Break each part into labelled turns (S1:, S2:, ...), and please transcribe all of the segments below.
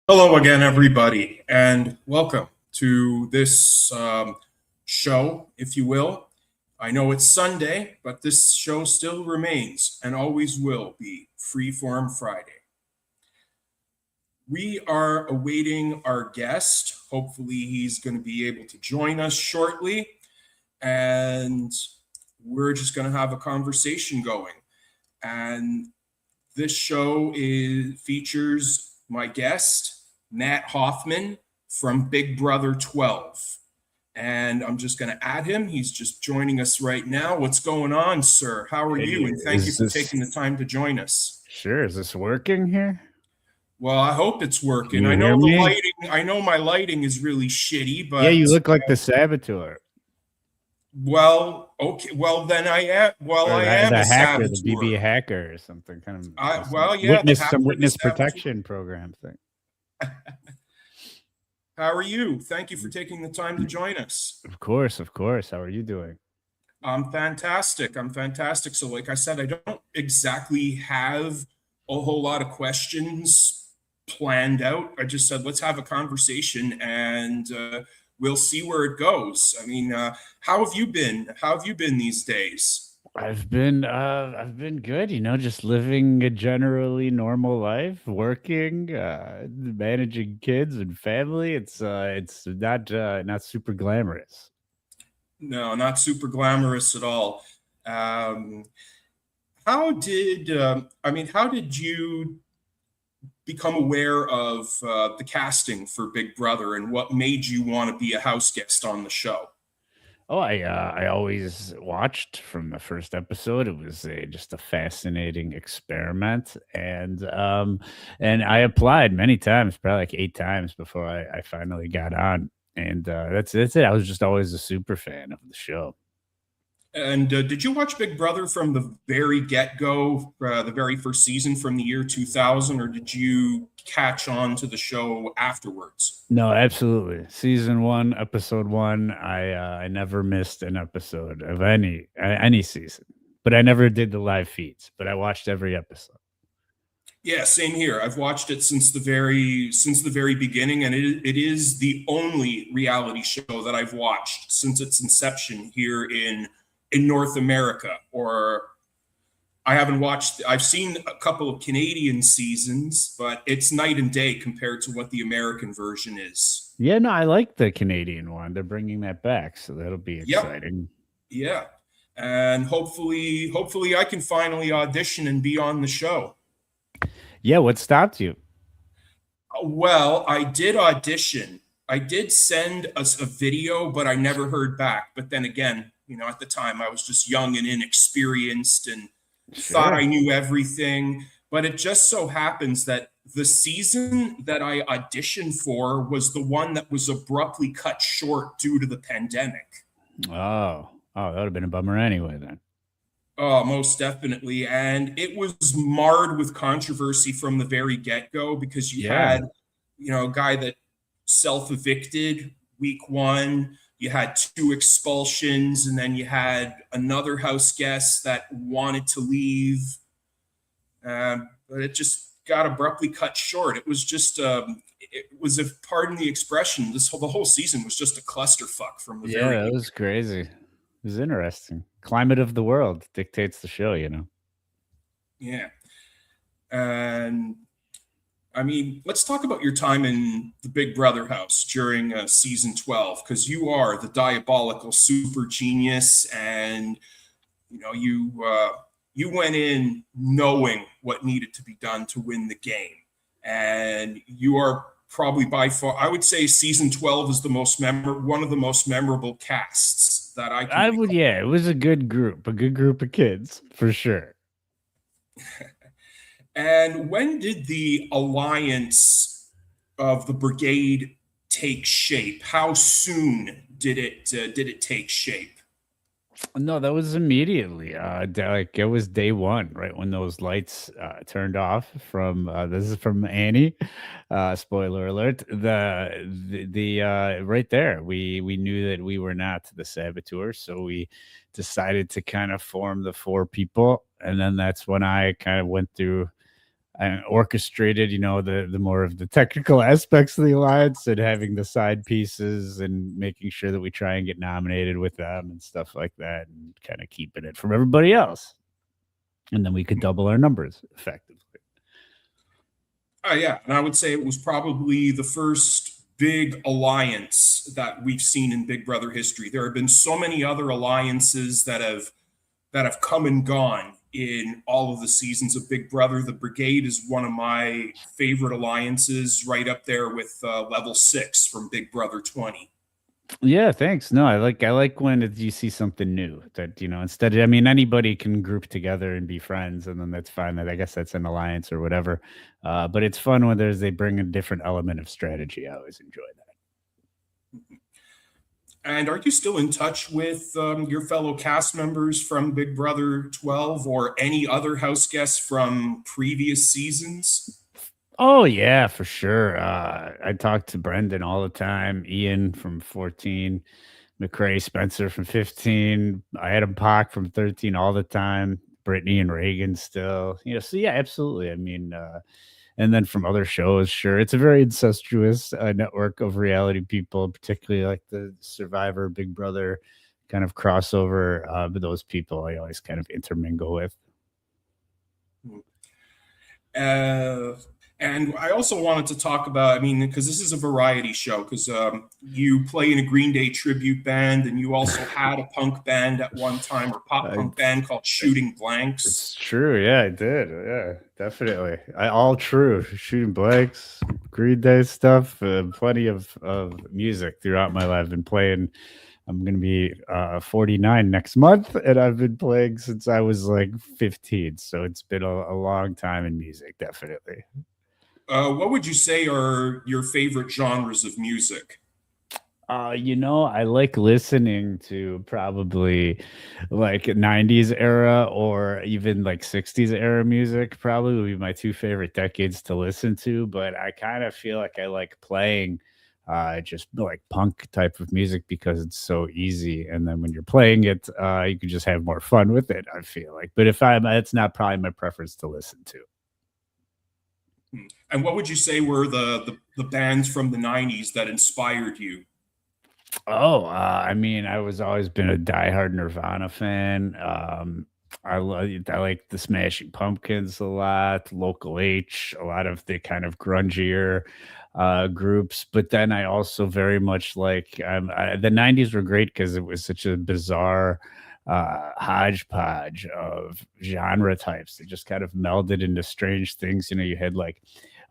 S1: Hello again, everybody, and welcome to this show, if you will. I know it's Sunday, but this show still remains and always will be Freeform Friday. We are awaiting our guest. Hopefully, he's going to be able to join us shortly, and we're just going to have a conversation going. And this show features my guest, Matt Hoffman from Big Brother 12. And I'm just going to add him. He's just joining us right now. What's going on, sir? How are
S2: Hey,
S1: you? And thank you
S2: is
S1: for
S2: this
S1: taking the time to join us.
S2: sure? Is this working here?
S1: Well, I hope it's
S2: Can
S1: working.
S2: you
S1: I
S2: hear
S1: know the
S2: me?
S1: lighting, I know my lighting is really shitty,
S2: Yeah, you
S1: but
S2: look like the saboteur
S1: well, okay. Well, then
S2: or
S1: I
S2: the,
S1: am a
S2: the hacker, the BB
S1: saboteur.
S2: hacker or something. Some
S1: Yeah, the
S2: some
S1: hacker, the
S2: witness
S1: saboteur.
S2: protection program thing.
S1: How are you? Thank you for taking the time to join us.
S2: Of course, of course. How are you doing?
S1: I'm fantastic. I'm fantastic. So, like I said, I don't exactly have a whole lot of questions planned out. I just said, let's have a conversation and we'll see where it goes. I mean, how have you been? How have you been these days?
S2: I've been good, just living a generally normal life, working, managing kids and family. It's not super glamorous.
S1: No, not super glamorous at all. Um, how did you become aware of the casting for Big Brother and what made you want to be a house guest on the show?
S2: Oh, I always watched from the first episode. It was just a fascinating experiment, and I applied many times, probably like 8 times before I finally got on. And that's it. I was just always a super fan of the show.
S1: And did you watch Big Brother from the very get go, the very first season from the year 2000, or did you catch on to the show afterwards?
S2: No, absolutely. Season one, episode one. I never missed an episode of any season, but I never did the live feeds. But I watched every episode.
S1: Yeah, same here. I've watched it since the very beginning, and it is the only reality show that I've watched since its inception here in North America. Or I haven't watched. I've seen a couple of Canadian seasons, but it's night and day compared to what the American version is.
S2: Yeah, no, I like the Canadian one. They're bringing that back, so that'll be
S1: Yep.
S2: exciting.
S1: Yeah. And hopefully I can finally audition and be on the show.
S2: Yeah, what stopped you?
S1: Well, I did audition. I did send us a video, but I never heard back. But then again, at the time I was just young and inexperienced and thought I
S2: Sure.
S1: knew everything. But it just so happens that the season that I auditioned for was the one that was abruptly cut short due to the pandemic.
S2: Oh, that would have been a bummer anyway then.
S1: Oh, most definitely. And it was marred with controversy from the very get go because you
S2: Yeah.
S1: had, a guy that self evicted week one. You had two expulsions, and then you had another house guest that wanted to leave. But it just got abruptly cut short. It was a pardon the expression. The whole season was just a clusterfuck from the
S2: Yeah,
S1: very
S2: that was crazy. It was interesting. Climate of the world dictates the show.
S1: yeah. And I mean, let's talk about your time in the Big Brother house during season 12, because you are the diabolical super genius, and you went in knowing what needed to be done to win the game, and you are probably by far, I would say, season 12 is one of the most memorable casts that I can
S2: I would,
S1: recall.
S2: yeah, it was a good group of kids for sure.
S1: And when did the alliance of the brigade take shape? How soon did it take shape?
S2: No, that was immediately. Like it was day one, right when those lights turned off. From this is from Annie. Spoiler alert. The right there, we knew that we were not the saboteurs, so we decided to kind of form the four people, and then that's when I kind of went through and orchestrated, the more of the technical aspects of the alliance and having the side pieces and making sure that we try and get nominated with them and stuff like that and kind of keeping it from everybody else. And then we could double our numbers effectively.
S1: Yeah, and I would say it was probably the first big alliance that we've seen in Big Brother history. There have been so many other alliances that have come and gone in all of the seasons of Big Brother. The Brigade is one of my favorite alliances, right up there with Level 6 from Big Brother 20.
S2: Yeah, thanks. No, I like when you see something new that, instead I mean anybody can group together and be friends and then that's fine. That I guess that's an alliance or whatever. But it's fun when they bring a different element of strategy. I always enjoy that.
S1: And are you still in touch with your fellow cast members from Big Brother 12 or any other house guests from previous seasons?
S2: Oh yeah, for sure. I talk to Brendan all the time, Ian from 14, McCrae Spencer from 15, Adam Pock from 13 all the time, Brittany and Reagan still. So yeah, absolutely. I mean, and then from other shows, sure. It's a very incestuous network of reality people, particularly like the Survivor, Big Brother kind of crossover. But those people I always kind of intermingle with.
S1: Uh, and I also wanted to talk about, I mean, because this is a variety show, because you play in a Green Day tribute band, and you also had a punk band at one time, or pop
S2: I,
S1: punk band called Shooting Blanks.
S2: it's true. Yeah, I did. Yeah, definitely. All true. Shooting blanks, Green Day stuff, plenty of music throughout my life. I've been playing. I'm gonna be 49 next month, and I've been playing since I was like 15. So it's been a long time in music, definitely.
S1: What would you say are your favorite genres of music?
S2: I like listening to probably like 90s era or even like 60s era music, probably would be my two favorite decades to listen to. But I kind of feel like I like playing just like punk type of music because it's so easy. And then when you're playing it, you can just have more fun with it, I feel like. But if I'm, it's not probably my preference to listen to.
S1: And what would you say were the bands from the 90s that inspired you?
S2: Oh, I mean, I was always been a diehard Nirvana fan. I like the Smashing Pumpkins a lot, Local H, a lot of the kind of grungier groups. But then I also very much like the '90s were great because it was such a bizarre hodgepodge of genre types that just kind of melded into strange things. You had like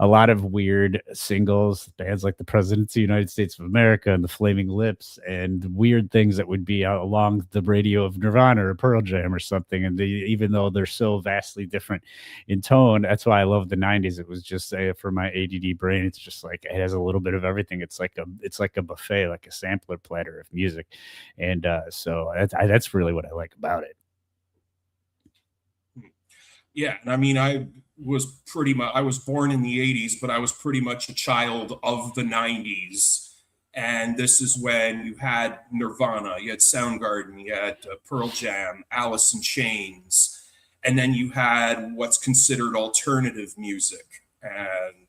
S2: a lot of weird singles, bands like the Presidents of the United States of America and the Flaming Lips, and weird things that would be out along the radio of Nirvana or Pearl Jam or something. And even though they're so vastly different in tone, that's why I love the '90s. It was just for my ADD brain, it's just like it has a little bit of everything. It's like a buffet, like a sampler platter of music, and so that's really what I like about it.
S1: Yeah, and I mean, I was born in the 80s, but I was pretty much a child of the 90s. And this is when you had Nirvana, you had Soundgarden, you had Pearl Jam, Alice in Chains, and then you had what's considered alternative music. And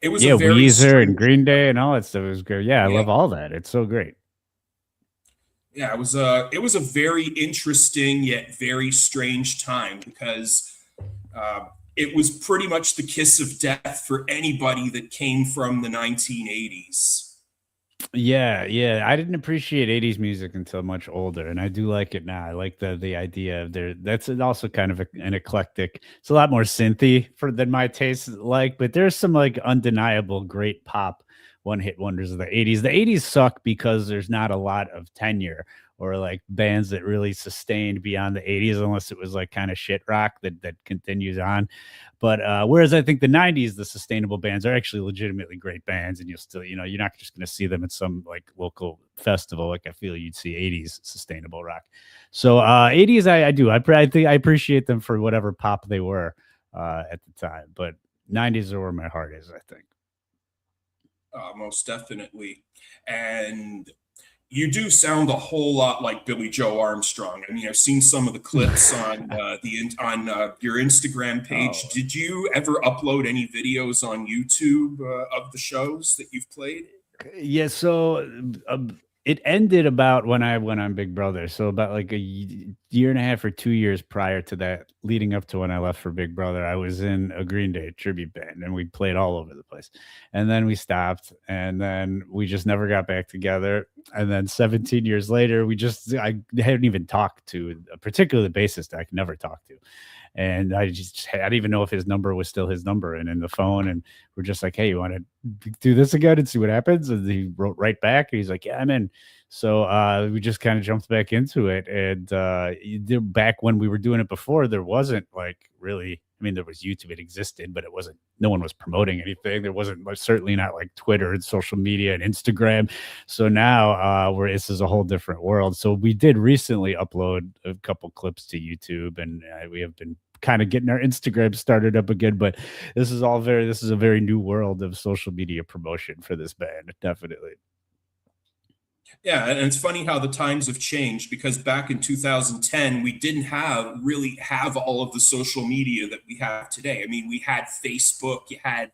S1: it was a
S2: Yeah,
S1: very
S2: Weezer and
S1: strange,
S2: Green Day and all that stuff was good. Yeah, I
S1: yeah,
S2: love all that. It's so great.
S1: yeah, it was a very interesting yet very strange time because uh, it was pretty much the kiss of death for anybody that came from the 1980s.
S2: Yeah, yeah. I didn't appreciate '80s music until much older, and I do like it now. I like the idea of there. That's also kind of an eclectic. It's a lot more synthy for than my taste like, but there's some like undeniable great pop one hit wonders of the '80s. The '80s suck because there's not a lot of tenure or like bands that really sustained beyond the '80s, unless it was like kind of shit rock that continues on. But whereas I think the '90s, the sustainable bands are actually legitimately great bands, and you'll still, you're not just going to see them at some like local festival like I feel you'd see '80s sustainable rock. So '80s, I do. I think I appreciate them for whatever pop they were at the time, but '90s are where my heart is. I think.
S1: Most definitely. And You do sound a whole lot like Billy Joe Armstrong. I mean, I've seen some of the clips on your Instagram page.
S2: Oh,
S1: Did you ever upload any videos on YouTube of the shows that you've played?
S2: yeah, so it ended about when I went on Big Brother. So about like year and a half or 2 years prior to that, leading up to when I left for Big Brother, I was in a Green Day tribute band and we played all over the place. And then we stopped and then we just never got back together. And then 17 years later, I hadn't even talked to, particularly the bassist I could never talk to. And I didn't even know if his number was still his number and in the phone. And we're just like, hey, you want to do this again and see what happens? And he wrote right back. He's like, yeah, I'm in. So we just kind of jumped back into it. And back when we were doing it before, there wasn't like really, I mean, there was YouTube, it existed, but it wasn't, no one was promoting anything. There wasn't certainly not like Twitter and social media and Instagram. So now this is a whole different world. So we did recently upload a couple clips to YouTube and we have been kind of getting our Instagram started up again. But this is a very new world of social media promotion for this band, definitely.
S1: Yeah, and it's funny how the times have changed because back in 2010, we didn't have all of the social media that we have today. I mean, we had Facebook, you had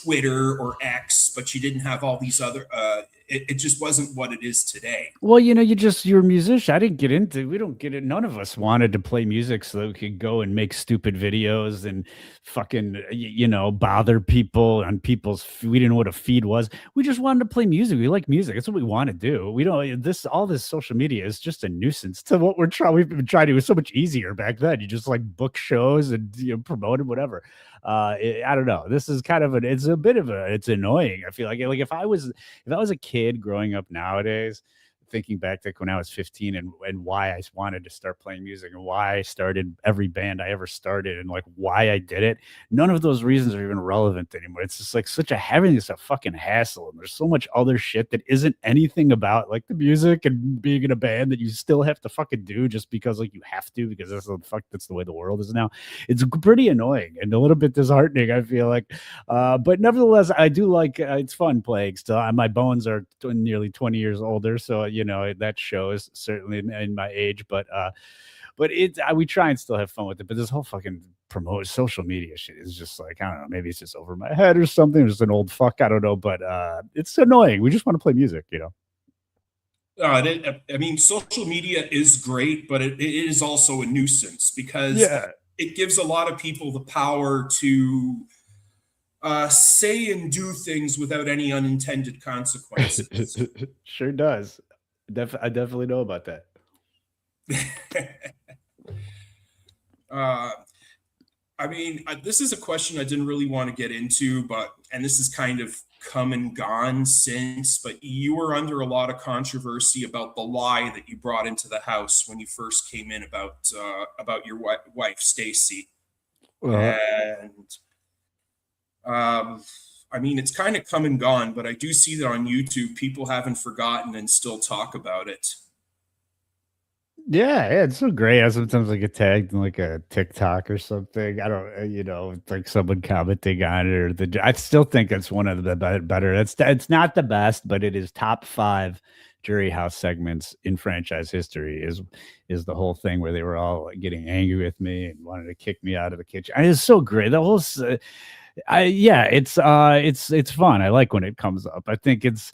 S1: Twitter or X, but you didn't have all these other. It just wasn't what it is today.
S2: Well, you're a musician. We don't get it. None of us wanted to play music so that we could go and make stupid videos and fucking, bother people on we didn't know what a feed was. We just wanted to play music. We like music. That's what we want to do. We don't, all this social media is just a nuisance to what we've been trying to. It was so much easier back then. You just like book shows and, promote it, whatever. I don't know. This is kind of it's annoying. I feel like if I was a kid growing up nowadays, thinking back to when I was 15 and why I wanted to start playing music and why I started every band I ever started and like why I did it, none of those reasons are even relevant anymore. It's just like everything's a fucking hassle. And there's so much other shit that isn't anything about like the music and being in a band that you still have to fucking do just because like you have to, because that's the way the world is now. It's pretty annoying and a little bit disheartening, I feel like. But nevertheless, I do like it's fun playing still. My bones are nearly 20 years older, so that shows certainly in my age. But we try and still have fun with it. But this whole fucking promote social media shit is just like, I don't know, maybe it's just over my head or something. I'm just an old fuck, I don't know. But it's annoying. We just want to play music.
S1: I mean, social media is great, but it is also a nuisance because
S2: Yeah.
S1: it gives a lot of people the power to say and do things without any unintended consequences.
S2: Sure does. I definitely know about that.
S1: uh, I mean, this is a question I didn't really want to get into, and this has kind of come and gone since, but you were under a lot of controversy about the lie that you brought into the house when you first came in about your wife, Stacy.
S2: Uh,
S1: And I mean, it's kind of come and gone, but I do see that on YouTube, people haven't forgotten and still talk about it.
S2: yeah, it's so great. I sometimes like get tagged in like a TikTok or something. I don't, it's like someone commenting on it I still think it's one of the better. It's not the best, but it is top 5 jury house segments in franchise history. Is the whole thing where they were all like, getting angry with me and wanted to kick me out of the kitchen. It's so great. The whole yeah, it's fun. I like when it comes up. I think it's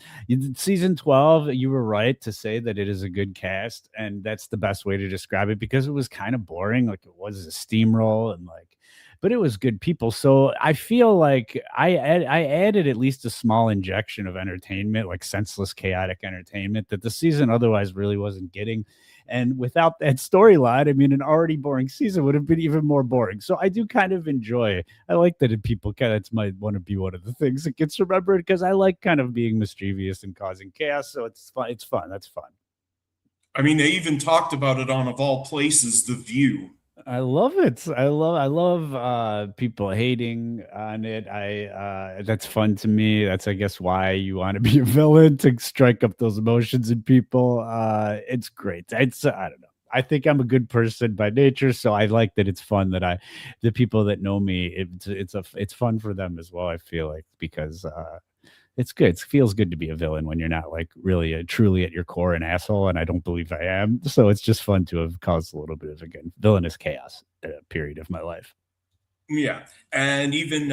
S2: season 12. You were right to say that it is a good cast, and that's the best way to describe it because it was kind of boring. Like it was a steamroll, and like, but it was good people. So I feel like I added at least a small injection of entertainment, like senseless, chaotic entertainment that the season otherwise really wasn't getting. And without that storyline, I mean, an already boring season would have been even more boring. So I do kind of enjoy. I like that people kind of might want to be one of the things that gets remembered because I like kind of being mischievous and causing chaos. So it's fun. It's fun. That's fun.
S1: I mean, they even talked about it on, of all places, The View.
S2: I love it. I love people hating on it. That's fun to me. That's I guess why you want to be a villain to strike up those emotions in people. It's great. It's I don't know. I think I'm a good person by nature, so I like that it's fun that the people that know me, it's fun for them as well. I feel like because it's good. It feels good to be a villain when you're not like really truly at your core an asshole, and I don't believe I am. So it's just fun to have caused a little bit of again villainous chaos at a period of my life.
S1: Yeah, and even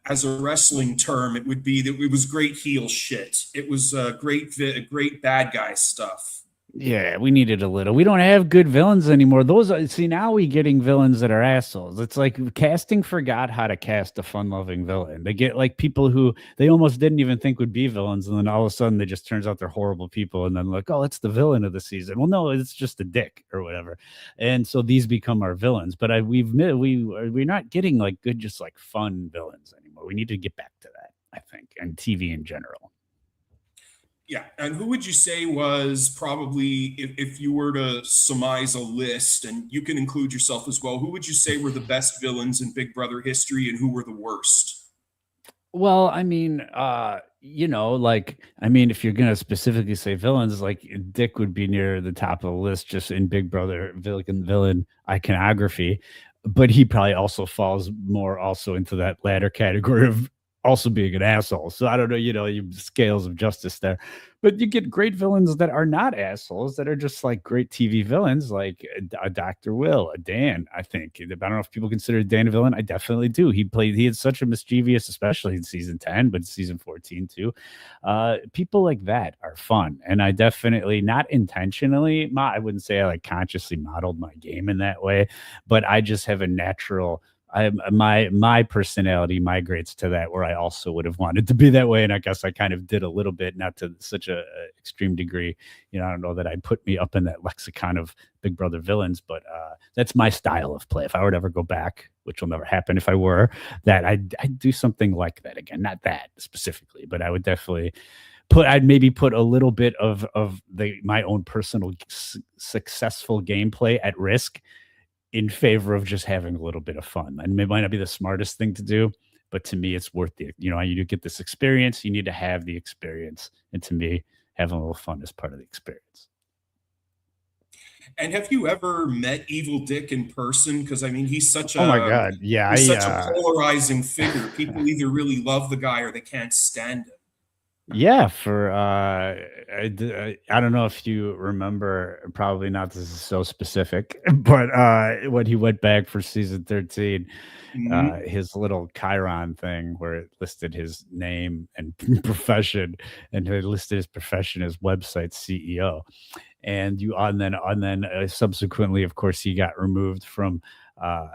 S1: as a wrestling term, it would be that it was great heel shit. It was great bad guy stuff.
S2: Yeah, we needed a little. We don't have good villains anymore. Those are, see, now we getting villains that are assholes. It's like casting forgot how to cast a fun-loving villain. They get like people who they almost didn't even think would be villains, and then all of a sudden they just turns out they're horrible people, and then like, oh, it's the villain of the season. Well, no, it's just a dick or whatever. And so these become our villains. But we're not getting like good, just like fun villains anymore. We need to get back to that, I think, and TV in general.
S1: Yeah, and who would you say was probably, if you were to surmise a list, and you can include yourself as well, who would you say were the best villains in Big Brother history, and who were the worst?
S2: Well, I mean, like, I mean, if you're gonna specifically say villains, like Dick would be near the top of the list just in Big Brother villain iconography, but he probably also falls more also into that latter category of also being an asshole. So I don't know, you scales of justice there. But you get great villains that are not assholes, that are just like great TV villains, like a Dr. Will, a Dan. I think I don't know if people consider Dan a villain. I definitely do. He had such a mischievous, especially in season 10, but season 14 too. People like that are fun, and I definitely not intentionally. I wouldn't say I like consciously modeled my game in that way, but I just have a natural my personality migrates to that where I also would have wanted to be that way, and I guess I kind of did a little bit, not to such a extreme degree. I don't know that I'd put me up in that lexicon of Big Brother villains, but that's my style of play. If I were to ever go back, which will never happen, if I were, that I'd do something like that again. Not that specifically, but I would definitely I'd maybe put a little bit of my own personal successful gameplay at risk in favor of just having a little bit of fun. And it might not be the smartest thing to do, but to me, it's worth it. You get this experience, you need to have the experience. And to me, having a little fun is part of the experience.
S1: And have you ever met Evil Dick in person? Because I mean,
S2: Oh my God. Yeah.
S1: he's such a polarizing figure. People either really love the guy or they can't stand him.
S2: Yeah, I don't know if you remember, probably not, this is so specific, but when he went back for season 13,
S1: Mhm.
S2: his little Chiron thing where it listed his name and profession, and it listed his profession as website CEO. And then subsequently, of course, he got removed from uh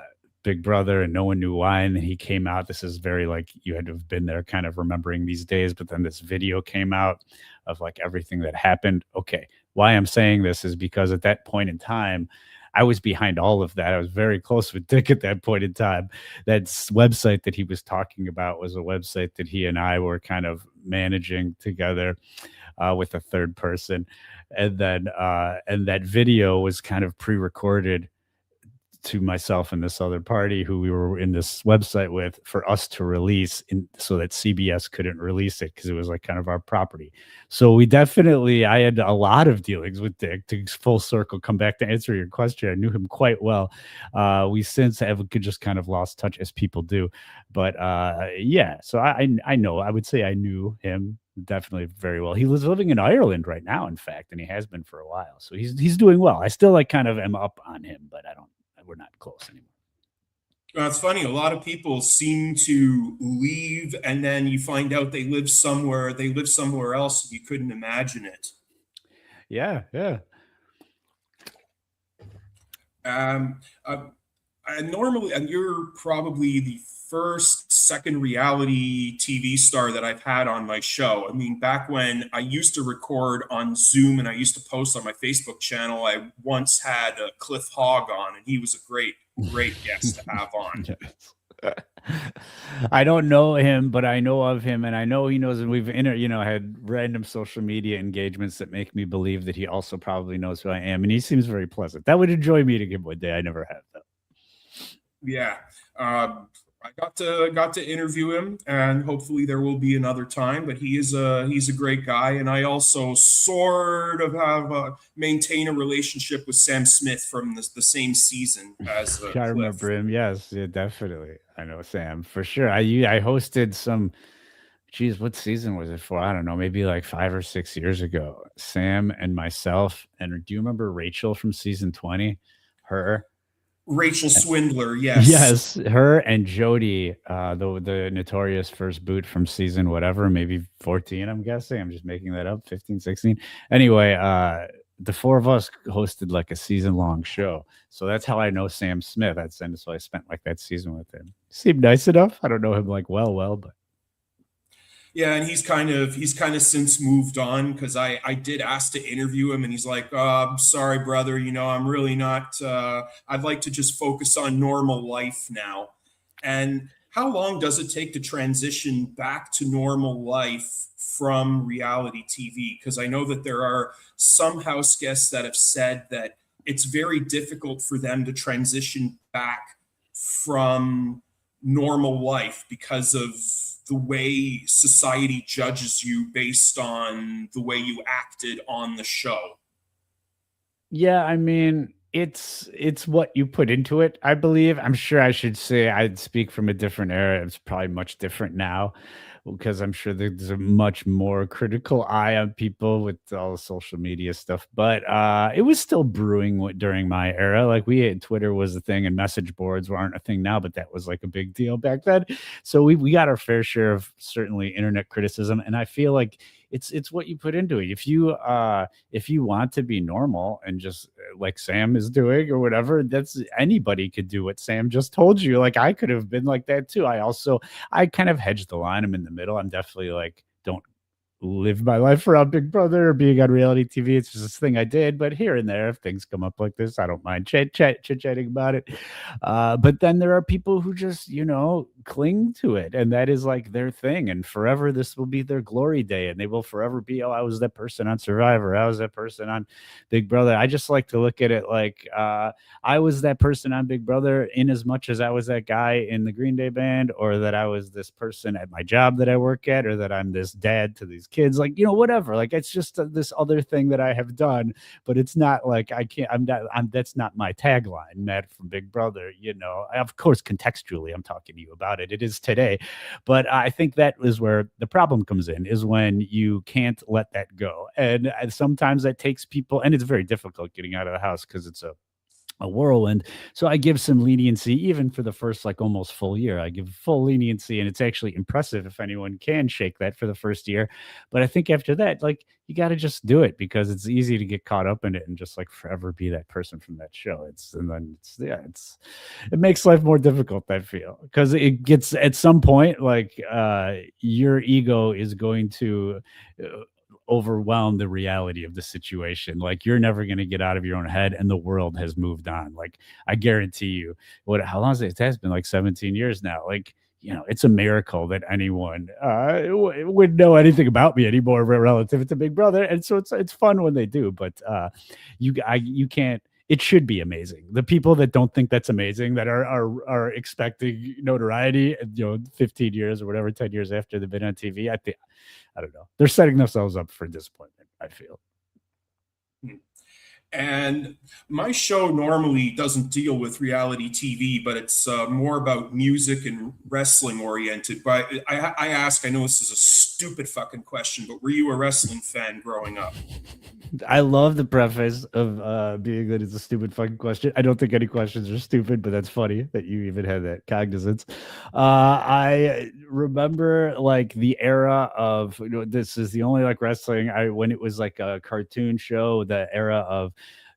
S2: Big Brother, and no one knew why. And then he came out. This is very like you had to have been there, kind of remembering these days. But then this video came out of like everything that happened. Okay, why I'm saying this is because at that point in time, I was behind all of that. I was very close with Dick at that point in time. That website that he was talking about was a website that he and I were kind of managing together with a third person, and that video was kind of pre-recorded to myself and this other party who we were in this website with for us to release so that CBS couldn't release it because it was like kind of our property. So I had a lot of dealings with Dick. To full circle, come back to answer your question. I knew him quite well. We since have just kind of lost touch as people do. But yeah, so I know, I would say I knew him definitely very well. He was living in Ireland right now, in fact, and he has been for a while. So he's doing well. I still like kind of am up on him, but I don't we're not close anymore.
S1: It's funny. A lot of people seem to leave, and then you find out they live somewhere else, and you couldn't imagine it.
S2: Yeah, yeah.
S1: Um, uh, and normally, and you're probably the first second reality TV star that I've had on my show. I mean, back when I used to record on Zoom and I used to post on my Facebook channel, I once had Cliff Hogg on, and he was a great guest to have on.
S2: I don't know him, but I know of him, and I know he knows. And we've had random social media engagements that make me believe that he also probably knows who I am, and he seems very pleasant. That would enjoy meeting him one day. I never have though.
S1: Yeah. I got to interview him, and hopefully there will be another time. But he's a great guy, and I also sort of have maintain a relationship with Sam Smith from the same season as
S2: I
S1: Cliff.
S2: remember him. Yes, yeah, definitely. I know Sam for sure. I hosted some geez, what season was it for? I don't know, maybe like 5 or 6 years ago. Sam and myself, and do you remember Rachel from season 20? Her,
S1: Rachel Swindler, yes.
S2: yes, her and Jody, the notorious first boot from season whatever, maybe 14, I'm guessing. I'm just making that up, 15, 16. Anyway, the four of us hosted like a season long show. So that's how I know Sam Smith. So I spent like that season with him. Seemed nice enough. I don't know him like well, but
S1: Yeah, and he's kind of since moved on because I did ask to interview him, and he's like, I'm sorry, brother, I'm really not. I'd like to just focus on normal life now." And how long does it take to transition back to normal life from reality TV? Because I know that there are some house guests that have said that it's very difficult for them to transition back from normal life because of the way society judges you based on the way you acted on the show.
S2: yeah, I mean, it's what you put into it, I believe. I'm sure I should say I'd speak from a different era. It's probably much different now because I'm sure there's a much more critical eye on people with all the social media stuff. But it was still brewing during my era. Like we had Twitter was a thing and message boards aren't a thing now, but that was like a big deal back then. So we got our fair share of certainly internet criticism. And I feel like it's what you put into it. If you want to be normal and just like Sam is doing or whatever, that's anybody could do what Sam just told you. Like I could have been like that too. I kind of hedged the line. I'm in the middle. I'm definitely like, don't live my life around Big Brother or being on reality TV. It's just this thing I did. But here and there, if things come up like this, I don't mind chit chatting about it. But then there are people who just, cling to it. And that is like their thing. And forever, this will be their glory day. And they will forever be, oh, I was that person on Survivor. I was that person on Big Brother. I just like to look at it like I was that person on Big Brother in as much as I was that guy in the Green Day band, or that I was this person at my job that I work at, or that I'm this dad to these kids, like, whatever. Like, it's just this other thing that I have done, but it's not like that's not my tagline, Matt from Big Brother. Of course, contextually, I'm talking to you about it. It is today. But I think that is where the problem comes in, is when you can't let that go. And sometimes that takes people, and it's very difficult getting out of the house because it's a whirlwind. So I give some leniency, even for the first like almost full year. I give full leniency, and it's actually impressive if anyone can shake that for the first year. But I think after that, like, you got to just do it, because it's easy to get caught up in it and just like forever be that person from that show. It makes life more difficult, I feel, because it gets at some point like your ego is going to overwhelm the reality of the situation. Like, you're never going to get out of your own head, and the world has moved on. Like, I guarantee you, how long it has been, like 17 years now. Like, it's a miracle that anyone would know anything about me anymore relative to Big Brother. And so it's fun when they do, but you can't. It should be amazing. The people that don't think that's amazing, that are expecting notoriety, 15 years or whatever, 10 years after they've been on TV, I don't know. They're setting themselves up for disappointment, I feel.
S1: And my show normally doesn't deal with reality TV, but it's more about music and wrestling oriented. But I ask, I know this is a stupid fucking question, but were you a wrestling fan growing up?
S2: I love the preface of being that it's a stupid fucking question. I don't think any questions are stupid, but that's funny that you even had that cognizance. I remember like the era of, this is the only like wrestling when it was like a cartoon show, the era of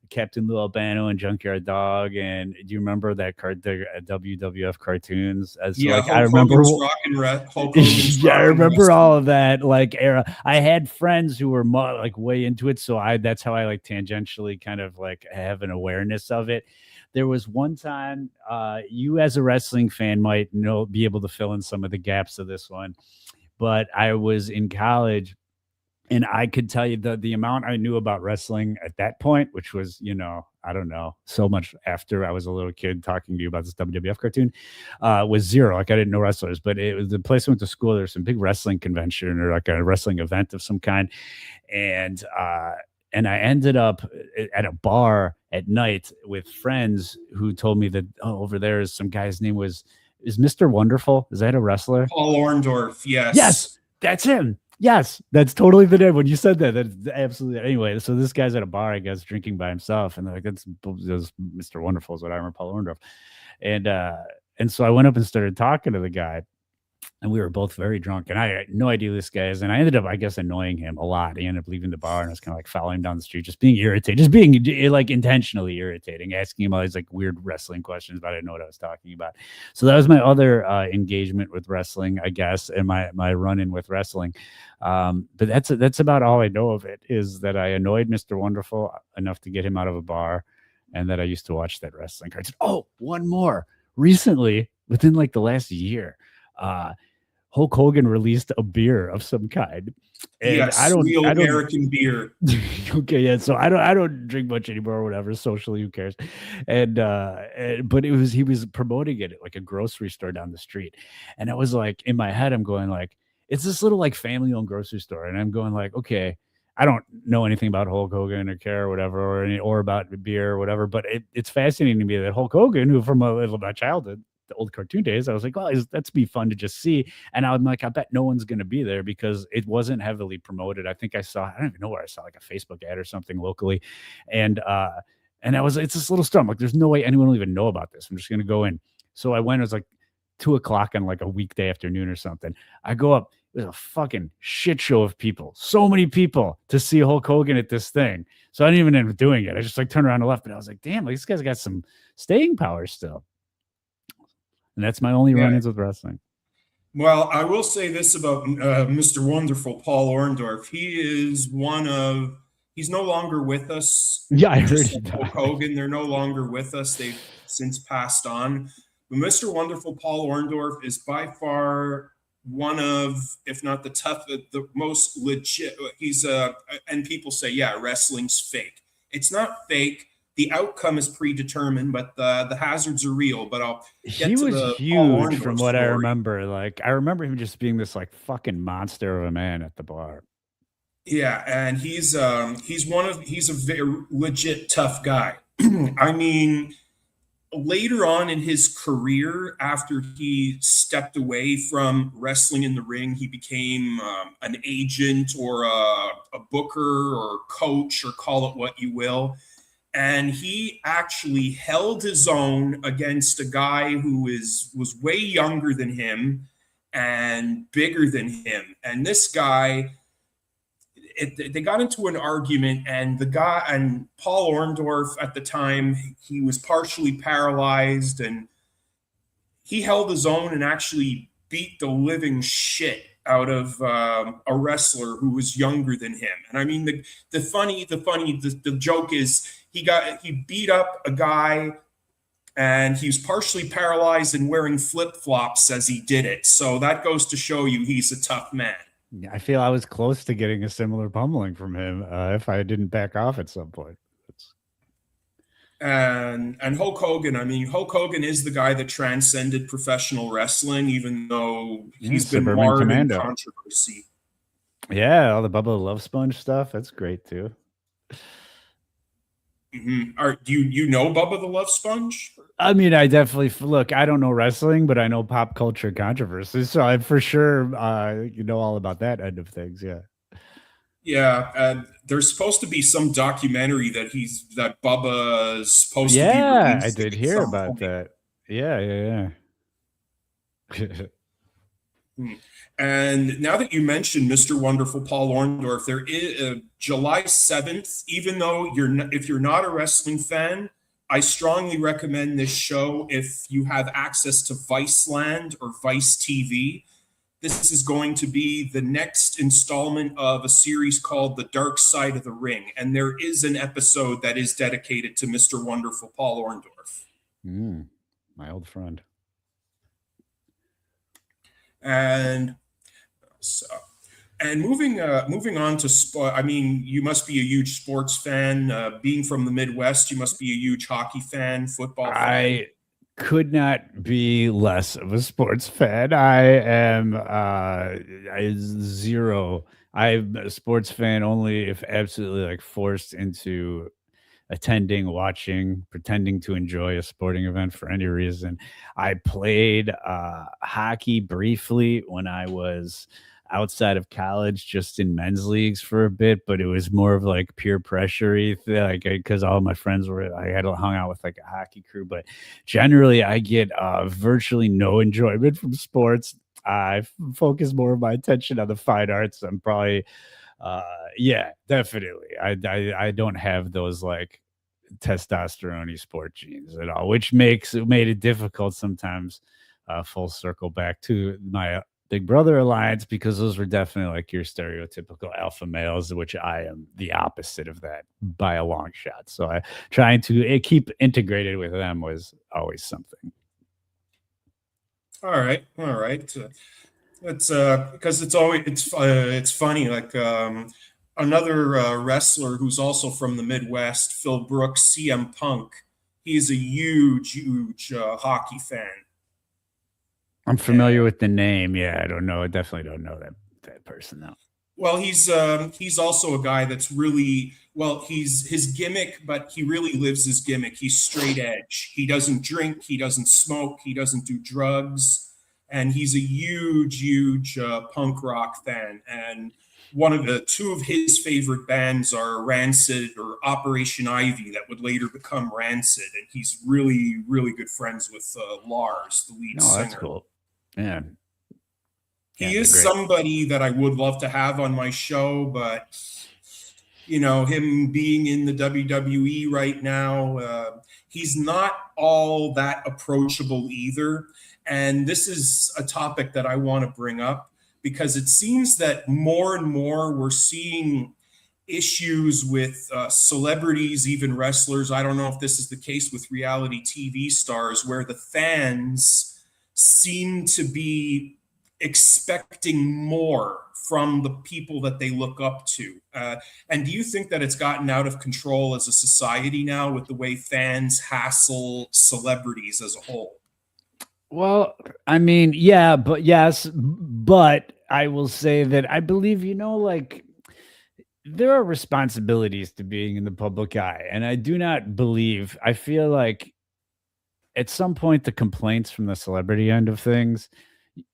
S2: Captain Lou Albano and Junkyard Dog. And do you remember the WWF cartoons? So
S1: Yeah,
S2: like I remember
S1: Hulk Hogan's
S2: yeah, I
S1: rock and
S2: remember
S1: wrestling.
S2: all of that like era. I had friends who were like way into it, so that's how I like tangentially kind of like have an awareness of it. There was one time, you as a wrestling fan might be able to fill in some of the gaps of this one, but I was in college, and I could tell you the amount I knew about wrestling at that point, which was, I don't know, so much after I was a little kid talking to you about this WWF cartoon, was zero. Like, I didn't know wrestlers, but it was the place I went to school. There was some big wrestling convention or like a wrestling event of some kind. And I ended up at a bar at night with friends who told me that, oh, over there is some guy's name is Mr. Wonderful. Is that a wrestler?
S1: Paul Orndorff,
S2: Yes.
S1: yes.
S2: That's him. Yes, that's totally the name. When you said that, that's absolutely. Anyway, so this guy's at a bar, I guess, drinking by himself, and they're like, "That's Mr. Wonderful," is what I remember, Paul Orndorff, and uh, and so I went up and started talking to the guy, and we were both very drunk, and I had no idea who this guy is, and I ended up, I guess, annoying him a lot. He ended up leaving the bar, and I was kind of like following him down the street, just being irritated, just being like intentionally irritating, asking him all these like weird wrestling questions, but I didn't know what I was talking about. So that was my other engagement with wrestling, I guess, and my run in with wrestling. But that's about all I know of it. Is that I annoyed Mr. Wonderful enough to get him out of a bar, and that I used to watch that wrestling cartoon. Oh, one more recently, within like the last year. Uh, Hulk Hogan released a beer of some kind, and
S1: Yes, real
S2: I don't.
S1: American beer.
S2: Okay, yeah. So I don't drink much anymore or whatever. Socially, who cares? But he was promoting it at like a grocery store down the street, and I was like in my head, I'm going like, it's this little like family owned grocery store, and I'm going like, okay. I don't know anything about Hulk Hogan or care or whatever, or about beer or whatever, but it's fascinating to me that Hulk Hogan, who from my childhood, the old cartoon days, I was like, well, that's be fun to just see. And I'm like, I bet no one's going to be there because it wasn't heavily promoted. I think I don't even know where I saw like a Facebook ad or something locally. And I was, it's this little store. I'm like, there's no way anyone will even know about this. I'm just going to go in. So I went, it was like 2 o'clock on like a weekday afternoon or something. I go up, there's a fucking shit show of people. So many people to see Hulk Hogan at this thing. So I didn't even end up doing it. I just like turned around and left, but I was like, damn, like, this guy's got some staying power still. And that's my only
S1: Yeah.
S2: run-ins with wrestling.
S1: Well, I will say this about Mr. Wonderful, Paul Orndorff. He's no longer with us.
S2: Yeah, I heard
S1: Just
S2: he
S1: like Hulk
S2: died.
S1: Hogan, they're no longer with us. They've since passed on. But Mr. Wonderful, Paul Orndorff is by far one of, if not the most legit. And people say, yeah, wrestling's fake. It's not fake. The outcome is predetermined, but the hazards are real. But I'll
S2: He
S1: get to
S2: was
S1: the Paul
S2: huge from
S1: Orndorff
S2: what I
S1: story.
S2: remember. Like, I remember him just being this like fucking monster of a man at the bar.
S1: Yeah, and he's a very legit tough guy. I mean, later on in his career, after he stepped away from wrestling in the ring, he became an agent or a booker or coach, or call it what you will. And he actually held his own against a guy who was way younger than him and bigger than him. And this guy, they got into an argument, and the guy, and Paul Orndorff at the time, he was partially paralyzed, and he held his own and actually beat the living shit out of a wrestler who was younger than him. And I mean, the joke is he beat up a guy, and he was partially paralyzed and wearing flip flops as he did it. So that goes to show you he's a tough man.
S2: Yeah, I feel I was close to getting a similar pummeling from him if I didn't back off at some point. It's,
S1: And Hulk Hogan, I mean, Hulk Hogan is the guy that transcended professional wrestling, even though
S2: yeah,
S1: he's been
S2: Suburban
S1: marred in
S2: Commando.
S1: controversy.
S2: Yeah, all the Bubba the Love Sponge stuff. That's great too.
S1: Do you know Bubba the Love Sponge?
S2: I mean, I definitely look. I don't know wrestling, but I know pop culture controversies, so I for sure you know all about that end of things. Yeah,
S1: Yeah, there's supposed to be some documentary that Bubba is supposed to be
S2: yeah, I
S1: releasing
S2: did
S1: at
S2: hear
S1: some
S2: about
S1: point.
S2: that. Yeah, yeah, yeah.
S1: Hmm. And now that you mentioned Mr. Wonderful Paul Orndorff, there is July 7th. Even though if you're not a wrestling fan, I strongly recommend this show if you have access to Viceland or Vice TV. This is going to be the next installment of a series called The Dark Side of the Ring, and there is an episode that is dedicated to Mr. Wonderful Paul Orndorff.
S2: Mm, my old friend.
S1: And so, and moving on to sport. I mean, you must be a huge sports fan. Being from the Midwest, you must be a huge hockey fan, football fan.
S2: I could not be less of a sports fan. I am zero. I'm a sports fan only if absolutely like forced into attending, watching, pretending to enjoy a sporting event for any reason. I played hockey briefly when I was outside of college, just in men's leagues for a bit, but it was more of like peer pressure like because all my friends were I had hung out with like a hockey crew, but generally I get virtually no enjoyment from sports. I focus more of my attention on the fine arts. I'm probably uh yeah, definitely. I don't have those like testosterone sport genes at all, which made it difficult sometimes. Full circle back to my Big Brother alliance because those were definitely like your stereotypical alpha males, which I am the opposite of that by a long shot. So I trying to keep integrated with them was always something.
S1: All right, all right. It's because it's funny. Like another wrestler who's also from the Midwest, Phil Brooks, CM Punk. He's a huge hockey fan.
S2: I'm familiar with the name. Yeah, I don't know. I definitely don't know that person though.
S1: Well, he's also a guy that's really well. He's his gimmick, but he really lives his gimmick. He's straight edge. He doesn't drink. He doesn't smoke. He doesn't do drugs, and he's a huge punk rock fan. And one of the two of his favorite bands are Rancid or Operation Ivy, that would later become Rancid. And he's really good friends with Lars, the lead
S2: No, that's
S1: singer.
S2: cool. Yeah.
S1: He
S2: Yeah,
S1: is
S2: great.
S1: somebody that I would love to have on my show, but him being in the WWE right now, he's not all that approachable either. And this is a topic that I want to bring up because it seems that more and more we're seeing issues with celebrities, even wrestlers. I don't know if this is the case with reality TV stars, where the fans seem to be expecting more from the people that they look up to. And do you think that it's gotten out of control as a society now with the way fans hassle celebrities as a whole?
S2: Well, I mean, yeah, but yes, but I will say that I believe, like there are responsibilities to being in the public eye. And I do not believe, I feel like at some point the complaints from the celebrity end of things,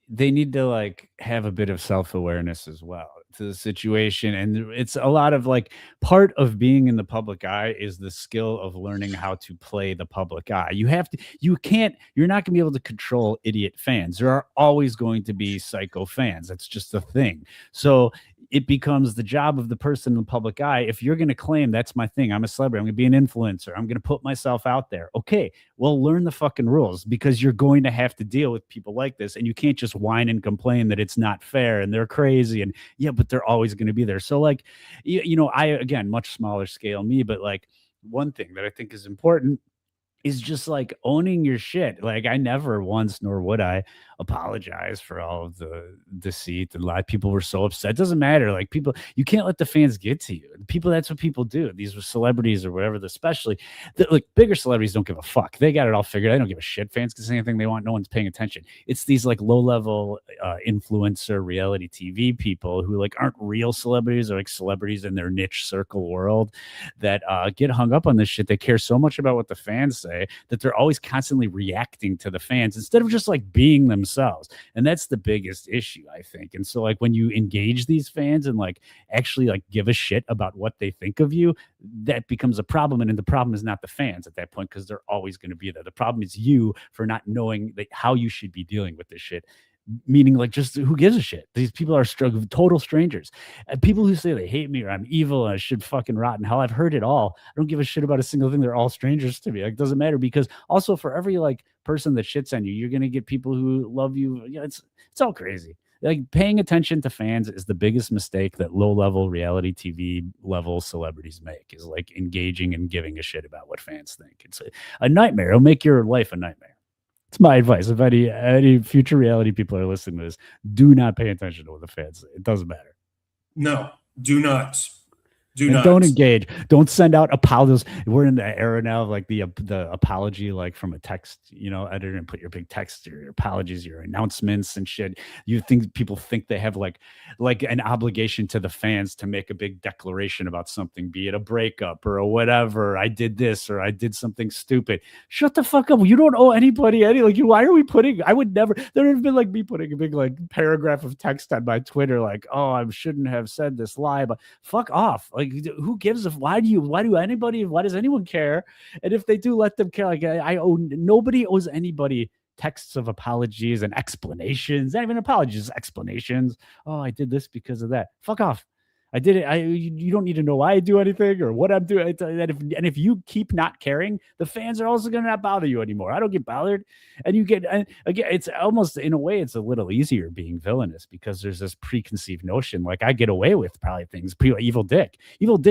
S2: they need to like have a bit of self-awareness as well to the situation. And it's a lot of like part of being in the public eye is the skill of learning how to play the public eye. You're not going to be able to control idiot fans. There are always going to be psycho fans. That's just a thing. So it becomes the job of the person in the public eye. If you're going to claim that's my thing, I'm a celebrity, I'm going to be an influencer, I'm going to put myself out there. Okay, well, learn the fucking rules because you're going to have to deal with people like this. And you can't just whine and complain that it's not fair and they're crazy. And yeah, but they're always going to be there. So, like, I, again, much smaller scale me, but like one thing that I think is important is just like owning your shit. Like I never once, nor would I apologize for all of the deceit and lie. People were so upset. It doesn't matter. Like people, you can't let the fans get to you. People, that's what people do. These were celebrities or whatever, especially like bigger celebrities don't give a fuck. They got it all figured. I don't give a shit. Fans can say anything they want. No one's paying attention. It's these like low level influencer reality TV people who like aren't real celebrities or like celebrities in their niche circle world that get hung up on this shit. They care so much about what the fans say that they're always constantly reacting to the fans instead of just like being themselves. And that's the biggest issue, I think. And so like when you engage these fans and like actually like give a shit about what they think of you, that becomes a problem. And then the problem is not the fans at that point because they're always going to be there. The problem is you for not knowing how you should be dealing with this shit. Meaning like just who gives a shit. These people are total strangers. And people who say they hate me or I'm evil and I should fucking rot in hell, I've heard it all. I don't give a shit about a single thing. They're all strangers to me. Like, it doesn't matter because also for every like person that shits on you, you're gonna get people who love you. It's all crazy. Like paying attention to fans is the biggest mistake that low level reality TV level celebrities make, is like engaging and giving a shit about what fans think. It's a nightmare. It'll make your life a nightmare. It's my advice. If any future reality people are listening to this, do not pay attention to what the fans say. It doesn't matter.
S1: No, do not. Do
S2: And don't
S1: not.
S2: engage. Don't send out apologies. We're in the era now of like the apology, like from a text, editor, and put your big text, your apologies, your announcements and shit. You think people think they have like an obligation to the fans to make a big declaration about something, be it a breakup or a whatever. I did this or I did something stupid. Shut the fuck up. You don't owe anybody any, like, why are we putting, I would never, there would have been like me putting a big like paragraph of text on my Twitter, like, oh, I shouldn't have said this lie, but fuck off. Like, who gives a, why does anyone care? And if they do, let them care. Like, I owe, nobody owes anybody texts of apologies and explanations, not even apologies, explanations. Oh, I did this because of that. Fuck off. I did it. You don't need to know why I do anything or what I'm doing. And if you keep not caring, the fans are also going to not bother you anymore. I don't get bothered. And you get, and again, it's almost, in a way, it's a little easier being villainous because there's this preconceived notion. Like, I get away with probably things. Evil Dick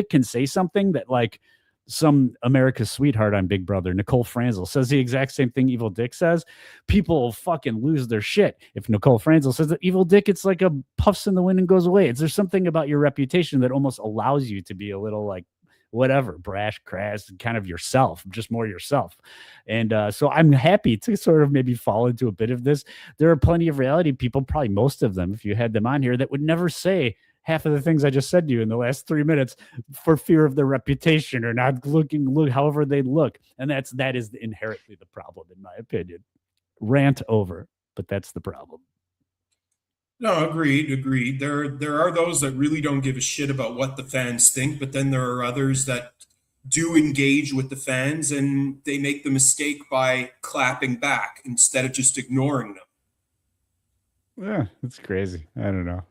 S2: can say something that, like, some America's sweetheart on Big Brother, Nicole Franzel, says the exact same thing Evil Dick says. People fucking lose their shit. If Nicole Franzel says that Evil Dick, it's like a puffs in the wind and goes away. There's something about your reputation that almost allows you to be a little like whatever, brash, crass, kind of yourself, just more yourself. And so I'm happy to sort of maybe fall into a bit of this. There are plenty of reality people, probably most of them, if you had them on here, that would never say half of the things I just said to you in the last 3 minutes for fear of their reputation or not look however they look. And that is inherently the problem, in my opinion. Rant over, but that's the problem.
S1: No, agreed. There are those that really don't give a shit about what the fans think, but then there are others that do engage with the fans and they make the mistake by clapping back instead of just ignoring them.
S2: Yeah, it's crazy. I don't know.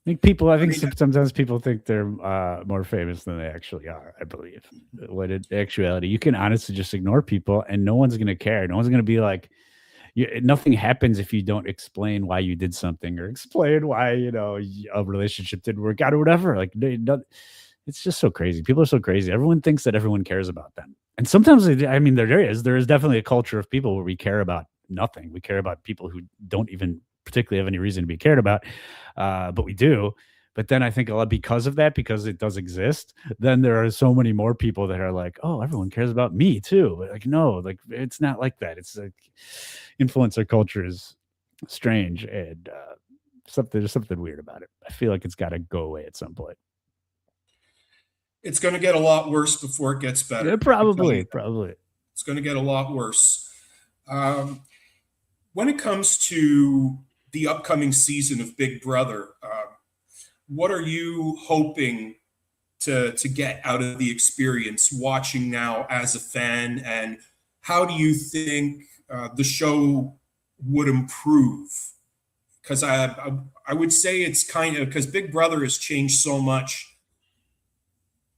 S2: I think sometimes people think they're more famous than they actually are, I believe. When in actuality, you can honestly just ignore people and no one's going to care. No one's going to be like, nothing happens if you don't explain why you did something or explain why, a relationship didn't work out or whatever. Like, it's just so crazy. People are so crazy. Everyone thinks that everyone cares about them. And sometimes, I mean, there is definitely a culture of people where we care about nothing. We care about people who don't even particularly have any reason to be cared about, but we do. But then I think a lot because of that, because it does exist, then there are so many more people that are like, oh, everyone cares about me too. But like, no, like it's not like that. It's like influencer culture is strange and there's something weird about it. I feel like it's got to go away at some point.
S1: It's going to get a lot worse before it gets better.
S2: Yeah, probably.
S1: It's going to get a lot worse. When it comes to the upcoming season of Big Brother, what are you hoping to get out of the experience watching now as a fan, and how do you think the show would improve? Because I would say it's kind of because Big Brother has changed so much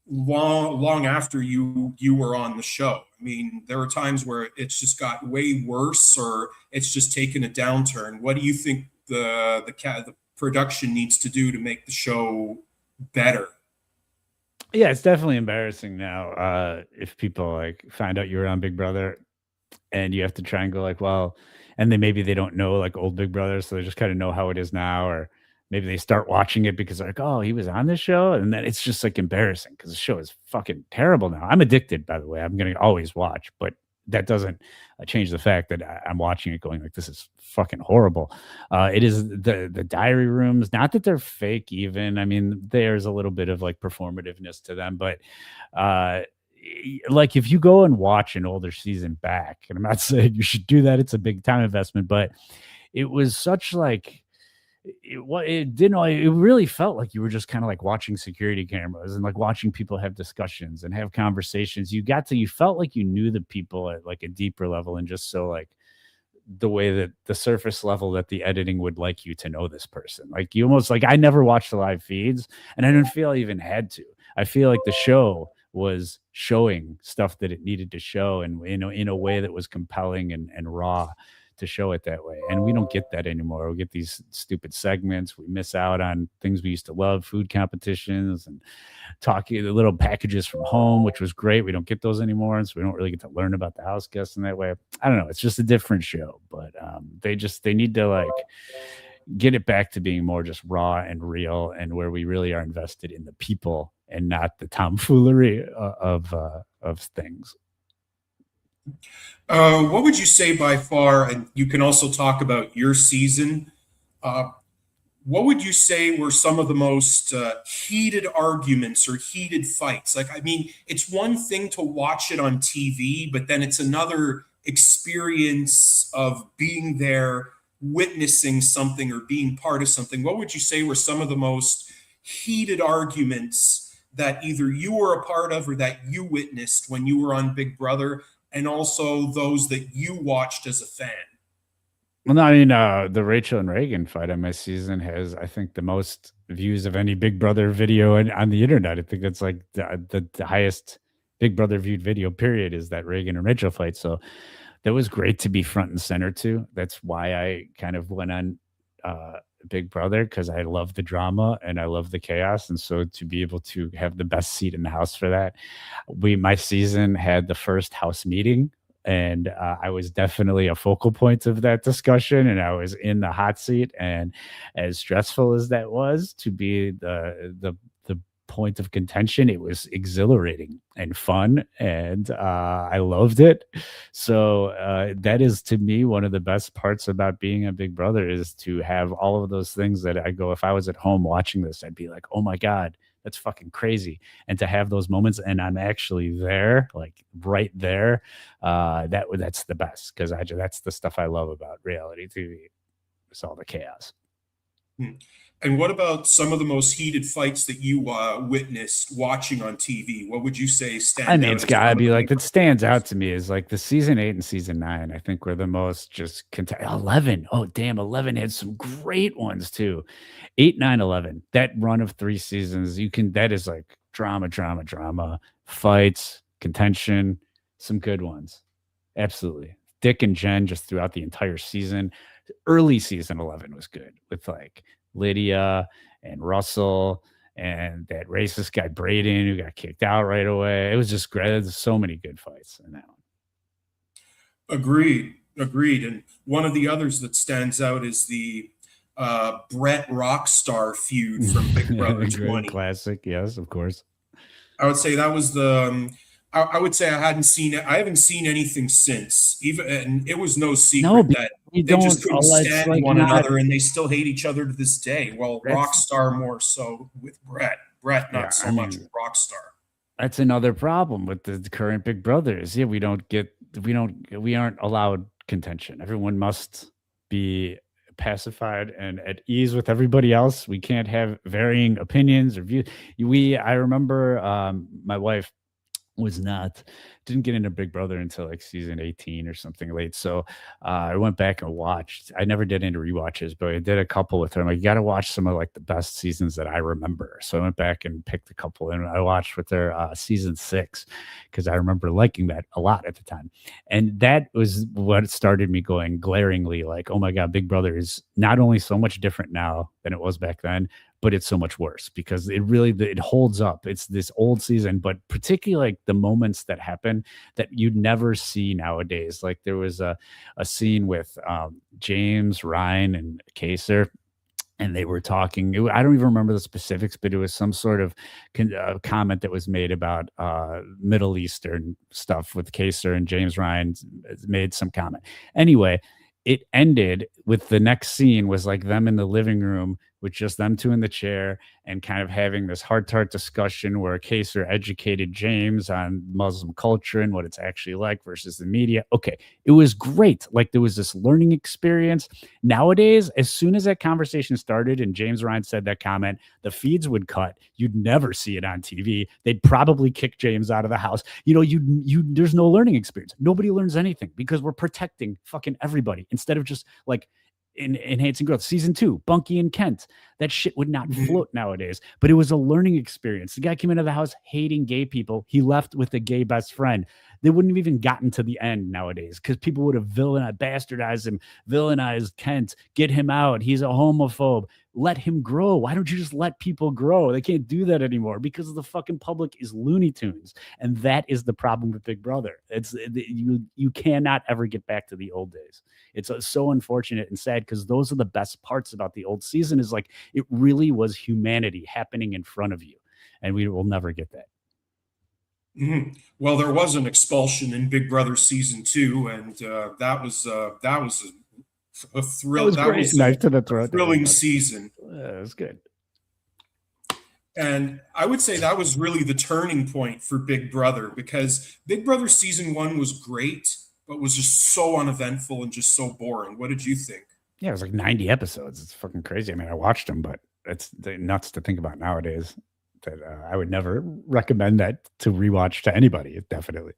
S1: long after you were on the show. I mean, there are times where it's just got way worse, or it's just taken a downturn. What do you think the production needs to do to make the show better?
S2: Yeah, it's definitely embarrassing now. If people like find out you were on Big Brother and you have to try and go like, well, and then maybe they don't know like old Big Brother, so they just kind of know how it is now, or maybe they start watching it because they're like, oh, he was on this show, and then it's just like embarrassing because the show is fucking terrible now. I'm addicted, by the way. I'm gonna always watch, but that doesn't change the fact that I'm watching it going like, this is fucking horrible. It is the diary rooms, not that they're fake even. I mean, there's a little bit of like performativeness to them, but like if you go and watch an older season back, and I'm not saying you should do that, it's a big time investment, but it was such like, it really felt like you were just kind of like watching security cameras and like watching people have discussions and have conversations. You felt like you knew the people at like a deeper level, and just so like the way that the surface level that the editing would like you to know this person. Like you almost like, I never watched the live feeds and I didn't feel I even had to. I feel like the show was showing stuff that it needed to show, and in a way that was compelling and raw to show it that way. And we don't get that anymore. We get these stupid segments. We miss out on things we used to love, food competitions and talking, the little packages from home, which was great. We don't get those anymore. And so we don't really get to learn about the house guests in that way. I don't know. It's just a different show, but they need to like, get it back to being more just raw and real, and where we really are invested in the people and not the tomfoolery of things.
S1: What would you say by far, and you can also talk about your season, uh, what would you say were some of the most heated arguments or heated fights? Like, I mean, it's one thing to watch it on TV, but then it's another experience of being there, witnessing something or being part of something. What would you say were some of the most heated arguments that either you were a part of or that you witnessed when you were on Big Brother, and also those that you watched as a fan?
S2: Well, no, I mean, the Rachel and Reagan fight on my season has, I think, the most views of any Big Brother video on the internet. I think that's like the highest Big Brother viewed video period is that Reagan and Rachel fight. So that was great to be front and center to. That's why I kind of went on uh, Big Brother, because I love the drama and I love the chaos, and so to be able to have the best seat in the house for that, my season had the first house meeting. And I was definitely a focal point of that discussion, and I was in the hot seat. And as stressful as that was to be the point of contention, it was exhilarating and fun, and I loved it. So that is to me one of the best parts about being a Big Brother, is to have all of those things that I go, if I was at home watching this, I'd be like, oh my God, that's fucking crazy. And to have those moments and I'm actually there, like right there, that's the best, because that's the stuff I love about reality TV. It's all the chaos.
S1: Hmm. And what about some of the most heated fights that you witnessed watching on TV? What would you say
S2: I
S1: stand
S2: mean,
S1: out
S2: it's
S1: as
S2: gotta
S1: one of
S2: be
S1: the
S2: like,
S1: big
S2: that stands out
S1: arguments?
S2: to me is like the season 8 and season 9, I think, were the most just 11. Oh, damn, 11 had some great ones too. 8, 9, 11. That run of 3 seasons, that is like drama, drama, drama, fights, contention, some good ones. Absolutely. Dick and Jen just throughout the entire season. Early season 11 was good with like Lydia and Russell and that racist guy Braden who got kicked out right away. It was just great. There's so many good fights in that
S1: Agreed, agreed. And one of the others that stands out is the Brett Rockstar feud from Big Brother
S2: one. Great
S1: 20.
S2: classic. Yes, of course.
S1: I would say that was the. I would say I haven't seen anything since. Even, and it was no
S2: No,
S1: secret
S2: because
S1: that
S2: we
S1: they just
S2: don't.
S1: couldn't
S2: Oh, it's
S1: stand
S2: like
S1: one
S2: not.
S1: another, and they still hate each other to this day. Well,
S2: That's
S1: Rockstar more so with Brett. Brett
S2: yeah.
S1: not so
S2: I
S1: much
S2: mean,
S1: with Rockstar.
S2: that's another problem with the current Big Brothers. Yeah, we aren't allowed contention. Everyone must be pacified and at ease with everybody else. We can't have varying opinions or views. I remember my wife was not didn't get into Big Brother until like season 18 or something late. So I went back and watched. I never did any rewatches, but I did a couple with her. I'm like, you got to watch some of like the best seasons that I remember. So I went back and picked a couple, and I watched with her season 6, because I remember liking that a lot at the time. And that was what started me going glaringly like, oh my God, Big Brother is not only so much different now than it was back then, but it's so much worse, because it holds up. It's this old season, but particularly like the moments that happen that you'd never see nowadays. Like there was a scene with James, Ryan, and Kaser, and they were talking. I don't even remember the specifics, but it was some sort of comment that was made about Middle Eastern stuff with Kaser, and James Ryan made some comment. Anyway, it ended with the next scene was like them in the living room with just them two in the chair and kind of having this heart to heart discussion where Kaser educated James on Muslim culture and what it's actually like versus the media. Okay, it was great. Like there was this learning experience. Nowadays, as soon as that conversation started and James Ryan said that comment, the feeds would cut. You'd never see it on TV. They'd probably kick James out of the house. There's no learning experience. Nobody learns anything because we're protecting fucking everybody instead of just like enhancing growth. Season 2, Bunky and Kent. That shit would not
S1: Mhm.
S2: float nowadays. But it was a learning experience. The guy came into the house hating gay people. He left with a gay best friend. They wouldn't have even gotten to the end nowadays because people would have villainized, bastardized him, villainized Kent, get him out. He's a homophobe. Let him grow. Why don't you just let people grow? They can't do that anymore because the fucking public is Looney Tunes, and that is the problem with Big Brother. You cannot ever get back to the old days. It's so unfortunate and sad because those are the best parts about the old season. Is like it really was humanity happening in front of you, and we will never get that.
S1: Mhm. Well, there was an expulsion in Big Brother season two, and that was a
S2: That
S1: thrill.
S2: was
S1: That
S2: great.
S1: was
S2: Knife to the
S1: a
S2: throat. That was
S1: thrilling
S2: fun.
S1: season.
S2: That was good.
S1: And I would say that was really the turning point for Big Brother because Big Brother season one was great, but was just so uneventful and just so boring. What did you think?
S2: Yeah, it was like 90 episodes. It's fucking crazy. I mean, I watched them, but it's nuts to think about nowadays. That I would never recommend that to rewatch to anybody. Definitely.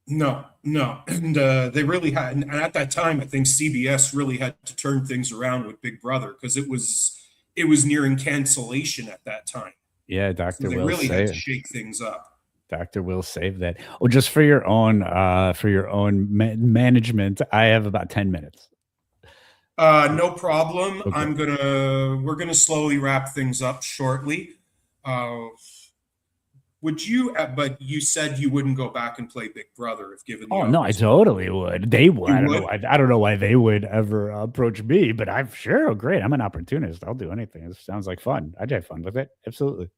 S1: No, no. And they really had, and at that time, I think CBS really had to turn things around with Big Brother because it was nearing cancellation at that time.
S2: Yeah,
S1: So
S2: Doctor
S1: they
S2: Will
S1: really had to
S2: say
S1: shake things up.
S2: Doctor Will save that. Oh, just for your own management. I have about 10 minutes.
S1: No problem.
S2: Okay.
S1: We're gonna slowly wrap things up shortly. Uh, would you? But you said you wouldn't go back and play Big Brother if given the
S2: Oh no, I
S1: opportunity.
S2: totally would. They would.
S1: You
S2: I don't know
S1: would?
S2: why. I don't know why they would ever approach me, but I'm sure. Oh, great. I'm an opportunist. I'll do anything. It sounds like fun. I'd have fun with it. Absolutely.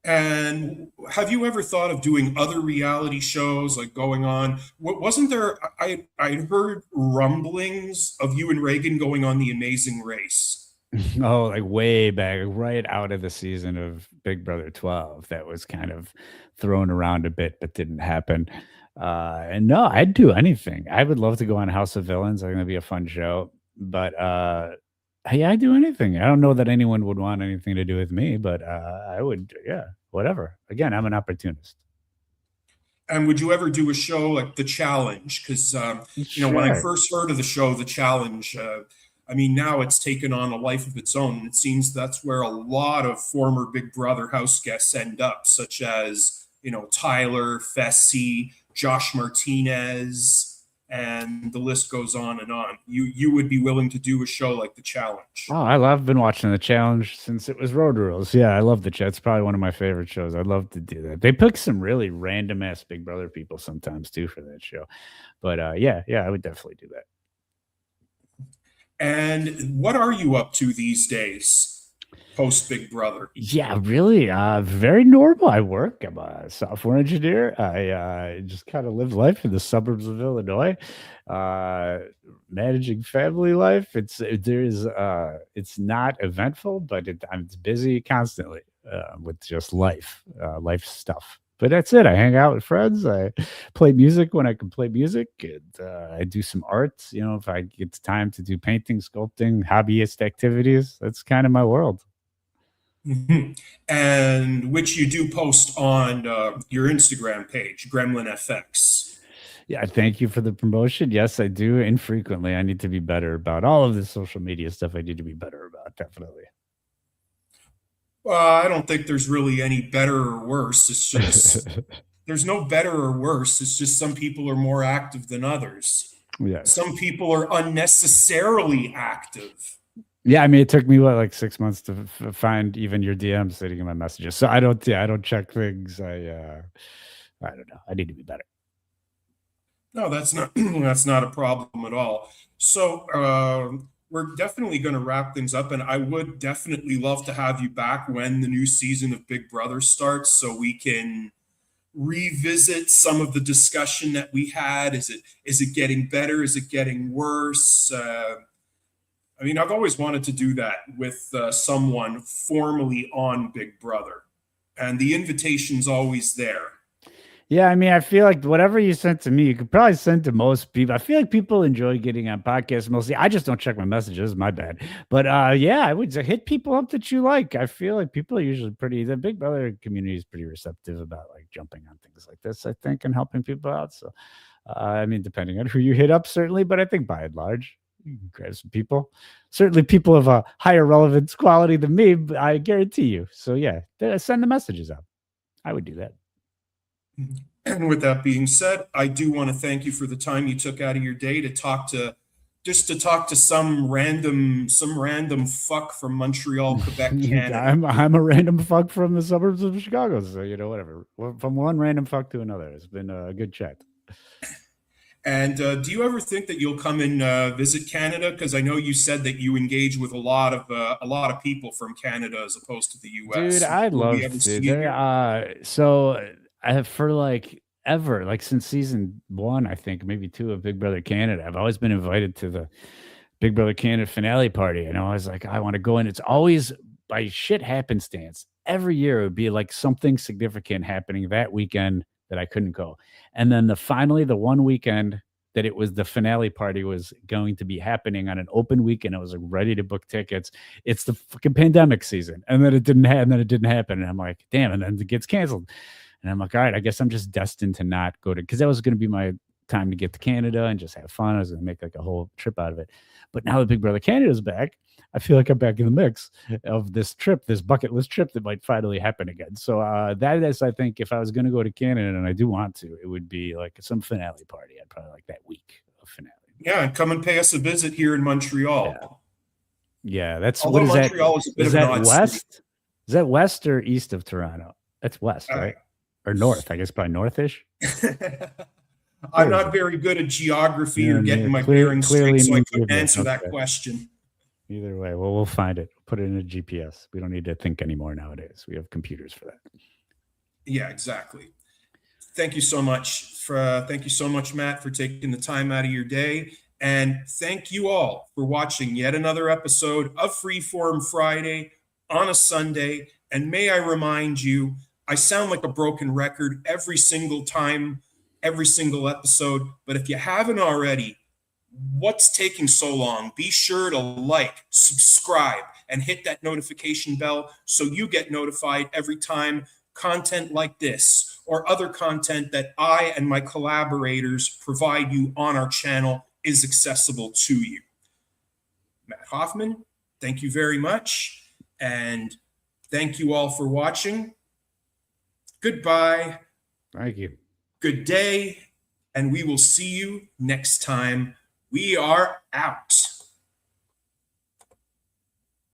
S1: And have you ever thought of doing other reality shows, like going on? Wasn't there? I heard rumblings of you and Reagan going on The Amazing Race.
S2: Oh, like way back, right out of the season of Big Brother 12. That was kind of thrown around a bit, but didn't happen. And no, I'd do anything. I would love to go on House of Villains. I think it'd be a fun show. But hey, I'd do anything. I don't know that anyone would want anything to do with me, but I would, yeah, whatever. Again, I'm an opportunist.
S1: And would you ever do a show like The Challenge? Because when I
S2: Sure.
S1: first heard of the show, The Challenge, I mean, now it's taken on a life of its own. And it seems that's where a lot of former Big Brother house guests end up, such as Tyler, Fessy, Josh Martinez, and the list goes on and on. You would be willing to do a show like The
S2: Oh,
S1: Challenge?
S2: I love been watching the challenge since it was Road Rules. Yeah, I love the chat. It's probably one of my favorite shows. I'd love to do that. They pick some really random ass Big Brother people sometimes too for that show. But yeah, I would definitely do that.
S1: And what are you up to these days, post Big Brother?
S2: Yeah, really. Very normal. I work. I'm a software engineer. I just kind of live life in the suburbs of Illinois. Uh, Managing family life. It's not eventful, but it's busy constantly with just life stuff. But that's it. I hang out with friends. I play music when I can play music. And, I do some art. If I get time to do painting, sculpting, hobbyist activities. That's kind of my world.
S1: Mhm. And which you do post on your Instagram page, Gremlin FX.
S2: Yeah, thank you for the promotion. Yes, I do infrequently. I need to be better about all of the social media stuff. I need to be better about, definitely.
S1: I don't think there's really any better or worse. It's just there's no better or worse. It's just some people are more active than others.
S2: Yes.
S1: Some people are unnecessarily active.
S2: Yeah, I mean, it took me what, like 6 months to find even your DM sitting in my messages. So I don't, yeah, I don't check things. I don't know. I need to be better.
S1: No, that's not that's not a problem at all. So we're definitely going to wrap things up, and I would definitely love to have you back when the new season of Big Brother starts, so we can revisit some of the discussion that we had. Is it getting better? Is it getting worse? I mean, I've always wanted to do that with someone formally on Big Brother, and the invitation's always there.
S2: Yeah, I mean, I feel like whatever you sent to me, you could probably send to most people. I feel like people enjoy getting on podcasts mostly. I just don't check my messages, my bad. But yeah, I would say hit people up that you like. I feel like people are usually the Big Brother community is pretty receptive about like jumping on things like this, I think, and helping people out. So I mean, depending on who you hit up, certainly, but I think by and large. You can grab some people. Certainly, people of a higher relevance quality than me. But I guarantee you. So yeah, send the messages out. I would do that.
S1: And with that being said, I do want to thank you for the time you took out of your day to talk to some random fuck from Montreal, Quebec, Canada.
S2: I'm a random fuck from the suburbs of Chicago. So whatever. From one random fuck to another. It's been a good chat.
S1: And do you ever think that you'll come and visit Canada? Because I know you said that you engage with a lot of people from Canada as opposed to the
S2: Dude,
S1: U.S.
S2: I'd
S1: Will we
S2: love
S1: ever
S2: to.
S1: see you
S2: There,
S1: here?
S2: I have for like ever, like since season one, I think maybe two of Big Brother Canada. I've always been invited to the Big Brother Canada finale party, and I was like, I want to go in. It's always by shit happenstance. Every year it would be like something significant happening that weekend that I couldn't go. And then finally the one weekend that it was the finale party was going to be happening on an open weekend. I was like ready to book tickets. It's the fucking pandemic season. And then it didn't happen. And I'm like, damn, and then it gets canceled. And I'm like, all right, I guess I'm just destined to not go to because that was going to be my time to get to Canada and just have fun. I was going to make like a whole trip out of it. But now that Big Brother Canada's back, I feel like I'm back in the mix of this trip, this bucket list trip that might finally happen again. So that is, I think, if I was going to go to Canada, and I do want to, it would be like some finale party. I'd probably like that week of finale.
S1: Yeah, and come and pay us a visit here in
S2: Yeah,
S1: Montreal.
S2: yeah. That's what
S1: Although
S2: is that?
S1: Montreal is a bit
S2: Is
S1: of an
S2: that
S1: odd city.
S2: west? Is that west or east of Toronto? That's west,
S1: Uh,
S2: right? Or north? I guess probably northish.
S1: I'm
S2: Where is
S1: not
S2: it?
S1: very good at geography or
S2: Yeah,
S1: getting my
S2: clear,
S1: bearings straight,
S2: clearly
S1: so I couldn't
S2: neither.
S1: answer that
S2: Okay.
S1: question.
S2: Either way, well, we'll find it. Put it in a GPS. We don't need to think anymore nowadays. We have computers for that.
S1: Yeah, exactly. Thank you so much, Matt, for taking the time out of your day. And thank you all for watching yet another episode of Freeform Friday on a Sunday. And may I remind you, I sound like a broken record every single time, every single episode. But if you haven't already, what's taking so long? Be sure to like, subscribe, and hit that notification bell so you get notified every time content like this or other content that I and my collaborators provide you on our channel is accessible to you. Matt Hoffman, thank you very much. And thank you all for watching. Goodbye.
S2: Thank you.
S1: Good day. And we will see you next time. We are out.